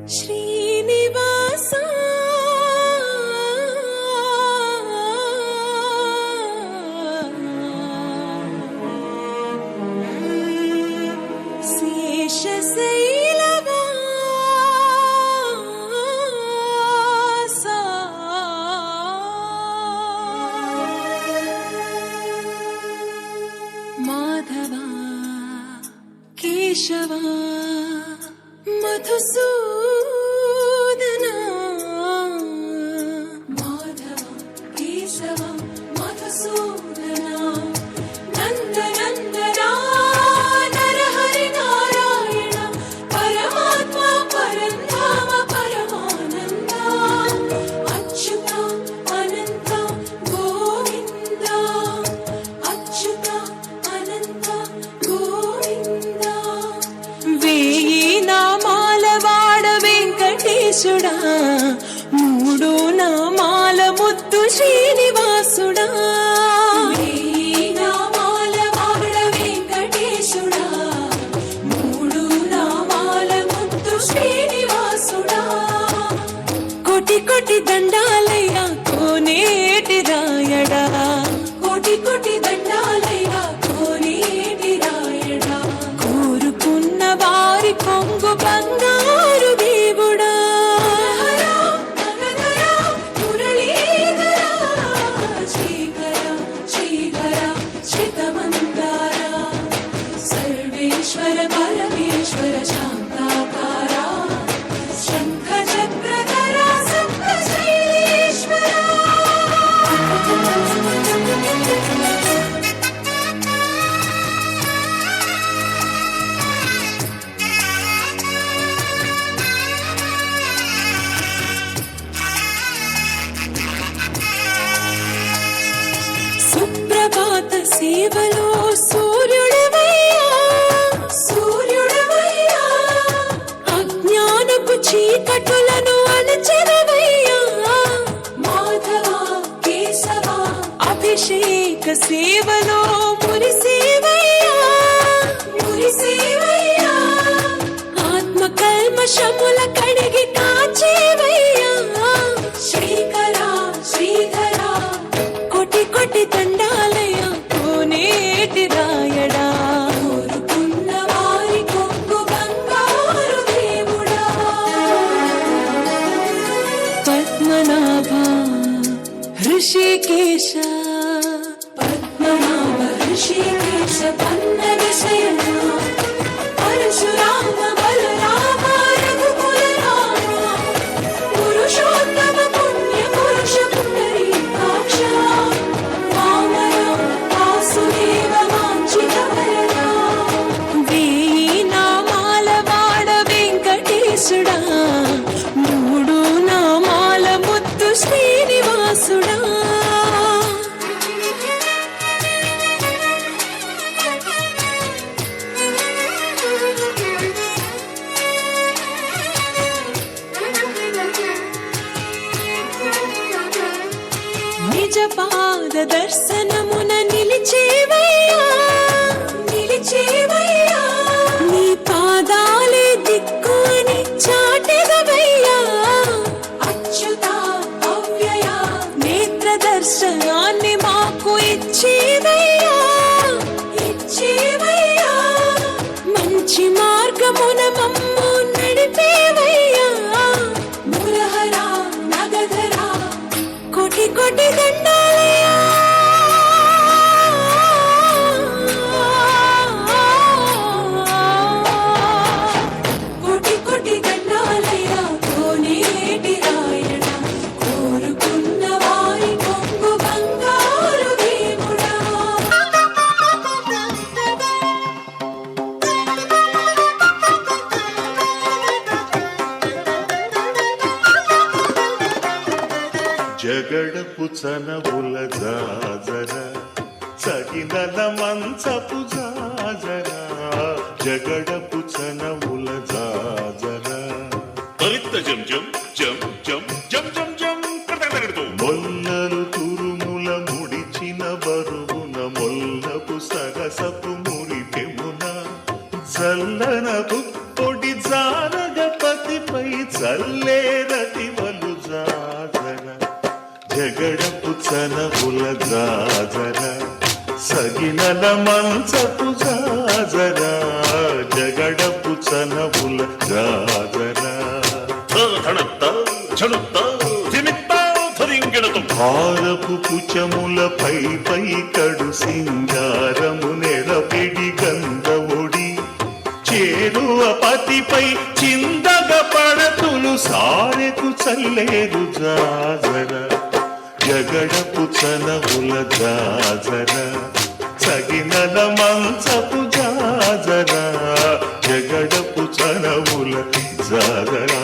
శ్రీనివాస శేషశైలవాస మాధవ కేశవ మధుసూదన మాధవ కేశవ మధుసూదన నందనందన నరహరి నారాయణ పరమాత్మ పరంధామ పరమానంద అచ్యుత అనంత గోవింద అచ్యుత అనంత గోవింద వేయి నామాల వాడ వెంకటేశుడా మూడు నామాల ముద్దు శ్రీనివాసుడా వేయి నామాల వాడ వెంకటేశుడా మూడు నామాల ముద్దు శ్రీనివాసుడా కోటి కోటి దండాలయ్యా కోనేటి రాయడా కోటి కోటి దండాలయ్యా కోనేటి రాయడా కోరుకున్న వారి కొంగు బంగారు దేవుడా సర్వేశ్వర పరమేశ్వర శాంతాకార శంఖ చక్రధర సప్త శైలేశ్వర సుప్రభాత సేవలో సూర్యుడవయ్యా సూర్యుడవయ్యా అజ్ఞానపు చీకటులను అణచెదవయ్యా మాధవ కేశవ అభిషేక సేవలో మురిసేవయ్యా మురిసేవయ్యా ఆత్మ కల్మషముల కడిగి కాచేవయ్యా శ్రీకర శ్రీధర కోటి కోటి దండాలయ కోనేటి రాయడా కోరుకున్న వారి కొంగు బంగారు దేవుడా పద్మనాభ హృషికేశ పద్మనాభ హృషికేశ పన్నగ శయన పరశురామ బలరామ రఘుకుల రామ పురుషోత్తమ పుణ్య పురుష పుండరీకాక్ష వామన వాసుదేవ వాంఛిత వరదా వేయి నామాల వాడ వెంకటేశుడా మూడు నామాల ముద్దు శ్రీనివాసుడా నిజ పాద దర్శనమున నిలిచేవయ్యా నిలిచేవయ్యా నీ పాదాలే దిక్కు అని చాటెదవయ్యా అచ్యుత అవ్యయ నేత్ర దర్శనాన్ని మాకు ఇచ్చేవయ్యా ఇచ్చేవయ్యా మంచి మార్గమున మమ్ము నడిపేవయ్యా మురహర నగధర కోటి కోటి దండాలయ్యా కోటి కోటి దండాలయ్యా కోనేటి రాయణ కోరుకున్న వారి కొంగు బంగారు దేవుడా జగడపు చనవుల జాజర సగినల మంచపు జాజర జగడపు చనవుల జాజర పరిత్త జం జం జం జం జం జం జం కడగడగడతో మొల్లలు తురుముల ముడిచిన బరువున మొల్లపు సరసపు మురిపెమున చల్లనపు పొడి జారగపతిపై చల్లే రతివలు జాజర జగడపు చనవుల జాజర సగినల మంచపు జాజర జగడపు చనవుల జాజర భారపు కుచములపై పై కడు సింగారము నెరపిడి గంధవుడి చేరువ పతిపై చిందగ పడతులు సారెకు చల్లేరు జాజర జగడపు చనవుల జాజర సగినల మంచపు జాజర జగడపు చనవుల జాజరా